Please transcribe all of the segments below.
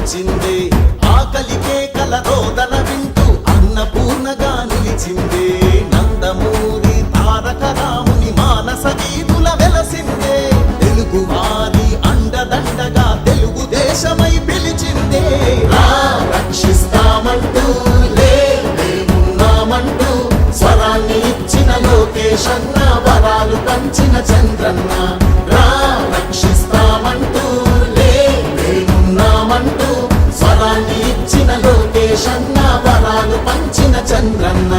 వచ్చిందే ఆకలికే కలరోదన వింటూ అన్నపూర్ణగా నిలిచిందే నందమూరి తారక రాముని మానస వీధుల వెలసిందే తెలుగు వారి అండదండగా తెలుగుదేశమై పిలిచిందే రక్షిస్తామంటూ లేమున్నామంటూ స్వరాన్ని ఇచ్చిన లోకేశన్న వరాలు పంచిన చంద్రన్న రక్షిస్తామంటూ లేమున్నామంటూ స్వరాన్ని ఇచ్చిన లోకేశన్న వరాలు పంచిన చంద్రన్న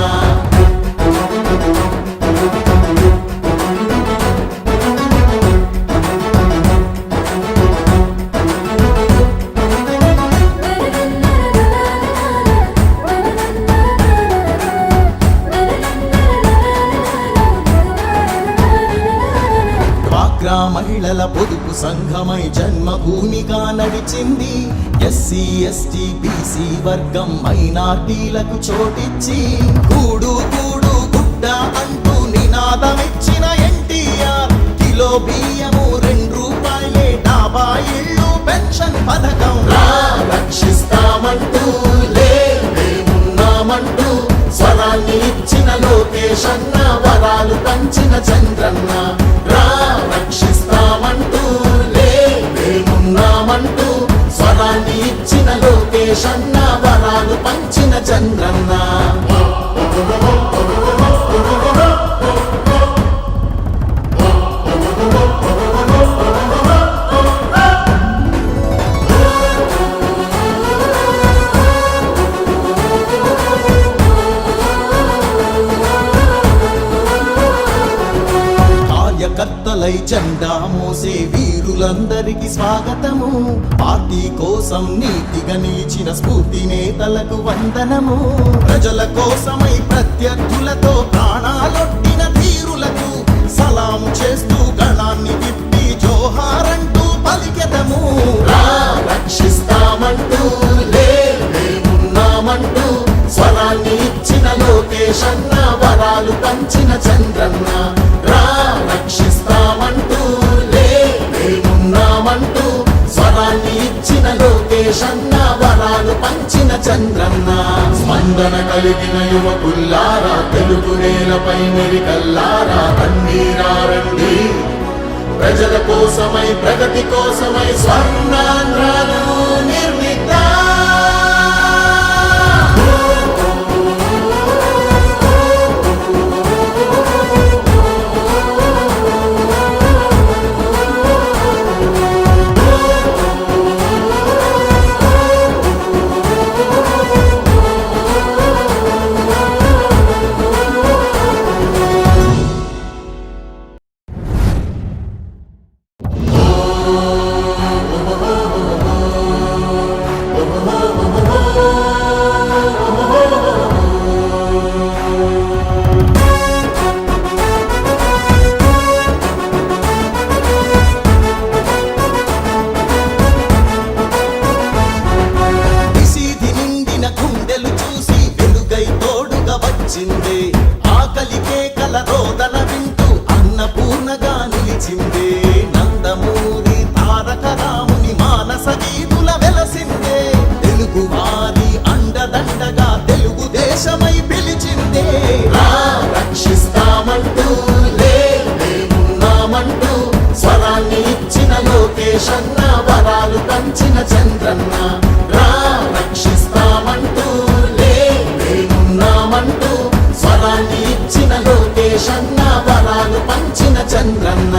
మహిళల పొదుపు సంఘమై జన్మభూమిగా నడిచింది ఎస్సీ ఎస్టీ బీసీ వర్గం మైనార్టీలకు చోటిచ్చి కూడు కూడు గుడ్డ అంటూ నినాదమిచ్చిన ఎన్టీఆర్ కిలో బియ్యము 2 రూపాయలే డాబా ఇళ్ళు పెన్షన్ పథకం రక్షిస్తామంటూ లేమున్నామంటూ స్వరాన్ని ఇచ్చిన లోకేశన్న వరాలు పంచిన చంద్రన్న రక్షిస్తామంటూ లేమున్నామంటూ స్వరాన్ని ఇచ్చిన లోకేశన్న వరాలు పంచిన చంద్రన్న కత్తలై జెండా మోసే వీరులందరికీ స్వాగతము పార్టీ కోసం నీతిగా నిలిచిన స్ఫూర్తి నేతలకు వందనము ప్రజల కోసమై ప్రత్యర్థులతో ప్రాణాలొట్టిన ధీరులకు సలాము చేస్తూ గళాన్ని విప్పి జోహారంటూ పలికెదము రక్షిస్తామంటూ లేమున్నామంటూ స్వరాన్ని ఇచ్చిన లోకేశన్న వరాలు పంచిన చంద్రన్న రక్షిస్తామంటూ లేమున్నామంటూ స్వరాన్ని ఇచ్చిన లోకేశన్న వరాలు పంచిన చంద్రన్న స్పందన కలిగిన యువకుల్లారా తెలుగు నేలపై మెరికల్లారా కన్నీరారండి ప్రజల కోసమై ప్రగతి కోసమై స్వర్ణాంధ్రాలు నిర్మిద్దాం ఆకలికే కలరోదన వింటూ అన్నపూర్ణగా నిలిచిందే నందమూరి తారక రాముని మానస వీధుల వెలసిందే తెలుగు వారి అండదండగా తెలుగుదేశమై పిలిచిందే రక్షిస్తామంటూ లేమున్నామంటూ స్వరాన్ని ఇచ్చిన లోకేశన్న వరాలు పంచిన చంద్రన్న రక్షిస్తామంటూ లేమున్నామంటూ స్వరాన్ని ఇచ్చిన లోకేశన్న వరాలు పంచిన చంద్రన్న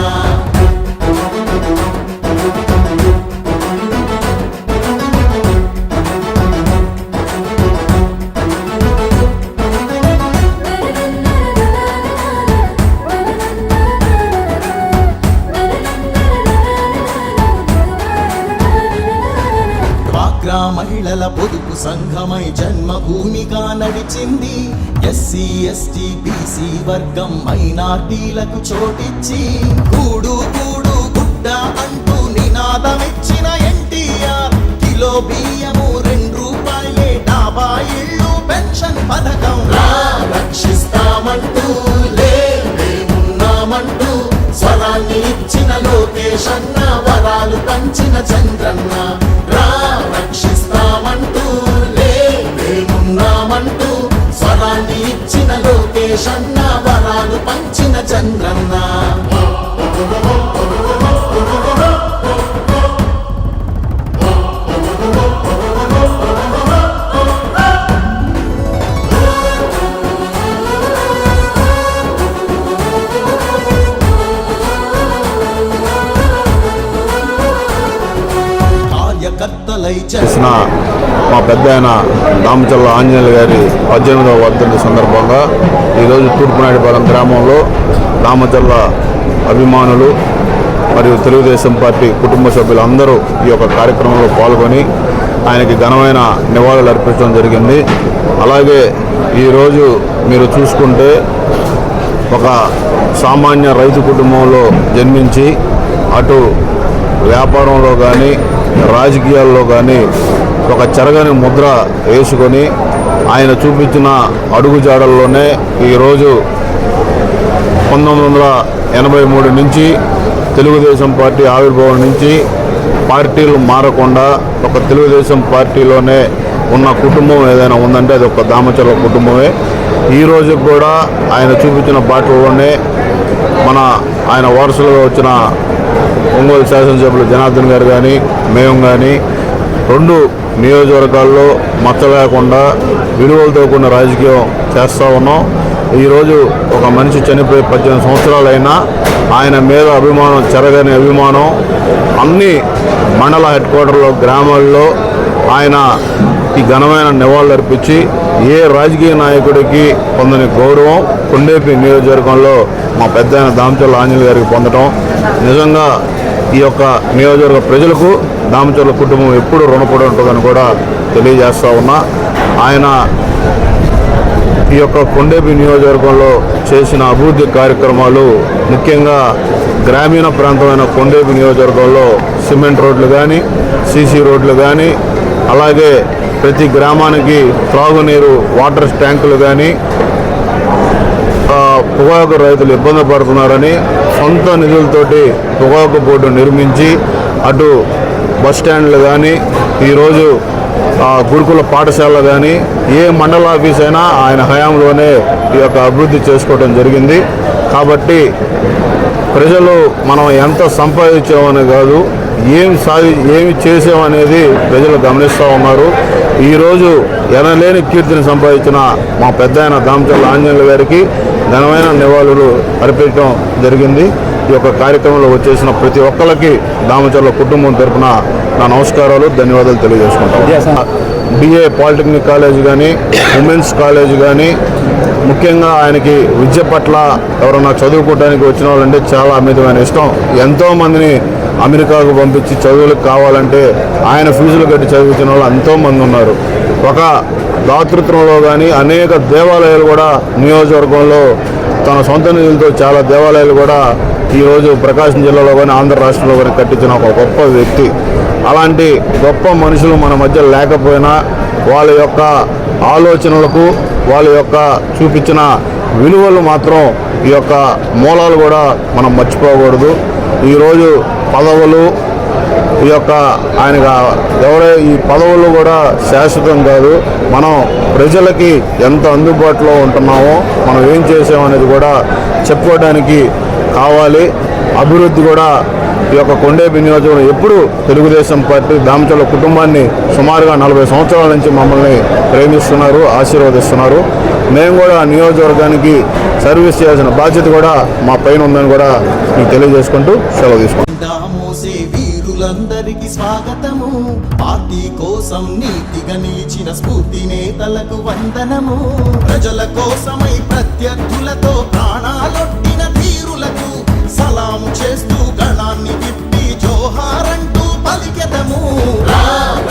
మహిళల పొదుపు సంఘమై జన్మభూమిగా నడిచింది ఎస్సీ ఎస్టీ బీసీ వర్గం మైనార్టీలకు చోటిచ్చి కూడు కూడు గుడ్డ అంటూ నినాదమిచ్చిన ఎన్టీఆర్ కిలో బియ్యము 2 రూపాయలే డాబా ఇళ్ళు పెన్షన్ పథకం రక్షిస్తామంటూ లేమున్నామంటూ స్వరాన్ని ఇచ్చిన లోకేశన్న వరాలు పంచిన చంద్రన్న రక్షిస్తామంటూ లోకేష్ అన్న వరాలు పంచిన చంద్రన్న. చేసిన మా పెద్ద ఆయన దామచల్ల ఆంజనేయులు గారి 18వ వర్ధంతి సందర్భంగా ఈరోజు తూర్పునాయుడుపాలెం గ్రామంలో దామచల్ల అభిమానులు మరియు తెలుగుదేశం పార్టీ కుటుంబ సభ్యులందరూ ఈ యొక్క కార్యక్రమంలో పాల్గొని ఆయనకి ఘనమైన నివాళులు అర్పించడం జరిగింది. అలాగే ఈరోజు మీరు చూసుకుంటే ఒక సామాన్య రైతు కుటుంబంలో జన్మించి అటు వ్యాపారంలో కానీ రాజకీయాల్లో కానీ ఒక చెరగని ముద్ర వేసుకొని ఆయన చూపించిన అడుగుజాడల్లోనే ఈరోజు 1983 నుంచి తెలుగుదేశం పార్టీ ఆవిర్భావం నుంచి పార్టీలు మారకుండా ఒక తెలుగుదేశం పార్టీలోనే ఉన్న కుటుంబం ఏదైనా ఉందంటే అది ఒక దామచల్ల కుటుంబమే. ఈరోజు కూడా ఆయన చూపించిన బాటలోనే ఆయన వారసులుగా వచ్చిన ఒంగోలు శాసనసభ్యులు జనార్దన్ గారు కానీ మేము కానీ 2 నియోజకవర్గాల్లో మచ్చ లేకుండా విలువలతో కూడిన రాజకీయం చేస్తూ ఉన్నాం. ఈరోజు ఒక మనిషి చనిపోయి 18 సంవత్సరాలైనా ఆయన మీద అభిమానం, చెరగని అభిమానం అన్ని మండల హెడ్ క్వార్టర్లో గ్రామాల్లో ఆయన ఈ ఘనమైన నివాళులు అర్పించి ఏ రాజకీయ నాయకుడికి పొందని గౌరవం కొండేపి నియోజకవర్గంలో మా పెద్ద ఆయన దామచల్ల ఆంజనేయులు గారికి పొందడం నిజంగా ఈ యొక్క నియోజకవర్గ ప్రజలకు దామచల్ల కుటుంబం ఎప్పుడు రుణపడి ఉంటుందని కూడా తెలియజేస్తూ ఉన్నా. ఆయన ఈ యొక్క కొండేపి నియోజకవర్గంలో చేసిన అభివృద్ధి కార్యక్రమాలు ముఖ్యంగా గ్రామీణ ప్రాంతమైన కొండేపి నియోజకవర్గంలో సిమెంట్ రోడ్లు కానీ సీసీ రోడ్లు కానీ అలాగే ప్రతి గ్రామానికి త్రాగునీరు వాటర్ ట్యాంకులు కానీ పొగాకు రైతులు ఇబ్బంది పడుతున్నారని సొంత నిధులతోటి పొగాకు బోర్డు నిర్మించి అటు బస్ స్టాండ్లు కానీ ఈరోజు గురుకుల పాఠశాల కానీ ఏ మండల ఆఫీస్ అయినా ఆయన హయాంలోనే ఈ యొక్క అభివృద్ధి చేసుకోవడం జరిగింది. కాబట్టి ప్రజలు మనం ఎంత సంపాదించామని కాదు ఏమి చేసామనేది ప్రజలు గమనిస్తూ ఉన్నారు. ఈరోజు ఎనలేని కీర్తిని సంపాదించిన మా పెద్ద ఆయన దామచల్ల ఆంజనేయులు గారికి ఘనమైన నివాళులు అర్పించడం జరిగింది. ఈ యొక్క కార్యక్రమంలో వచ్చేసిన ప్రతి ఒక్కరికి దామచల్ల కుటుంబం తరఫున నా నమస్కారాలు, ధన్యవాదాలు తెలియజేసుకుంటాం. BA పాలిటెక్నిక్ కాలేజ్ కానీ ఉమెన్స్ కాలేజ్ కానీ ముఖ్యంగా ఆయనకి విద్య పట్ల ఎవరన్నా చదువుకోవడానికి వచ్చిన వాళ్ళంటే చాలా అమితమైన ఇష్టం. ఎంతోమందిని అమెరికాకు పంపించి చదువులకు కావాలంటే ఆయన ఫీజులు కట్టి చదివించిన వాళ్ళు ఎంతోమంది ఉన్నారు. ఒక దాతృత్వంలో కానీ అనేక దేవాలయాలు కూడా నియోజకవర్గంలో తన సొంత నిధులతో చాలా దేవాలయాలు కూడా ఈరోజు ప్రకాశం జిల్లాలో కానీ ఆంధ్ర రాష్ట్రంలో కానీ కట్టించిన ఒక గొప్ప వ్యక్తి. అలాంటి గొప్ప మనుషులు మన మధ్య లేకపోయినా వాళ్ళ యొక్క ఆలోచనలకు వాళ్ళ యొక్క చూపించిన విలువలు మాత్రం ఈ యొక్క మూలాలు కూడా మనం మర్చిపోకూడదు. ఈరోజు పదవులు ఈ యొక్క ఈ పదవులు కూడా శాశ్వతం కాదు. మనం ప్రజలకి ఎంత అందుబాటులో ఉంటున్నామో మనం ఏం చేసామనేది కూడా చెప్పుకోవడానికి కావాలి. అభివృద్ధి కూడా ఈ యొక్క కొండేపి నియోజకవర్గం ఎప్పుడు తెలుగుదేశం పార్టీ దామచల్ల కుటుంబాన్ని సుమారుగా 40 సంవత్సరాల నుంచి మమ్మల్ని ప్రేమిస్తున్నారు, ఆశీర్వదిస్తున్నారు. మేము కూడా నియోజకవర్గానికి సర్వీస్ చేయాల్సిన బాధ్యత కూడా మా పైన ఉందని కూడా మీకు తెలియజేసుకుంటూ సెలవు తీసుకుంటాం. వీరులందరికీ స్వాగతము, పార్టీ కోసం నీతిగా నిలిచిన స్ఫూర్తి నేతలకు వందనము, ప్రజల కోసమై ప్రత్యర్థులతో ప్రాణాలొట్టిన ధీరులకు సలాము చేస్తూ గళాన్ని విప్పి జోహారంటూ పలికెదము.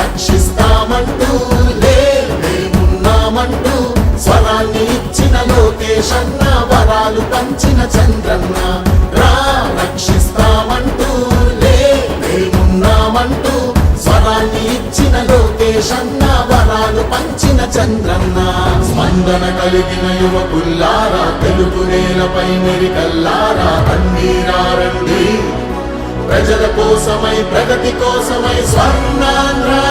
రక్షిస్తామంటూ మేమున్నామంటూ స్వరాన్ని ఇచ్చిన లోకేష్ అన్న వరాలు పంచిన చంద్రన్న. రక్షిస్తామంటూ మేమున్నామంటూ స్వరాన్ని ఇచ్చిన లోకేష్ అన్న వరాలు పంచిన చంద్రన్న. స్పందన కలిగిన యువకుల్లారా, తెలుగు నేలపై మెరికల్లారా, కన్నీరారండి ప్రజల కోసమై, ప్రగతి కోసమై, స్వర్ణాంధ్ర.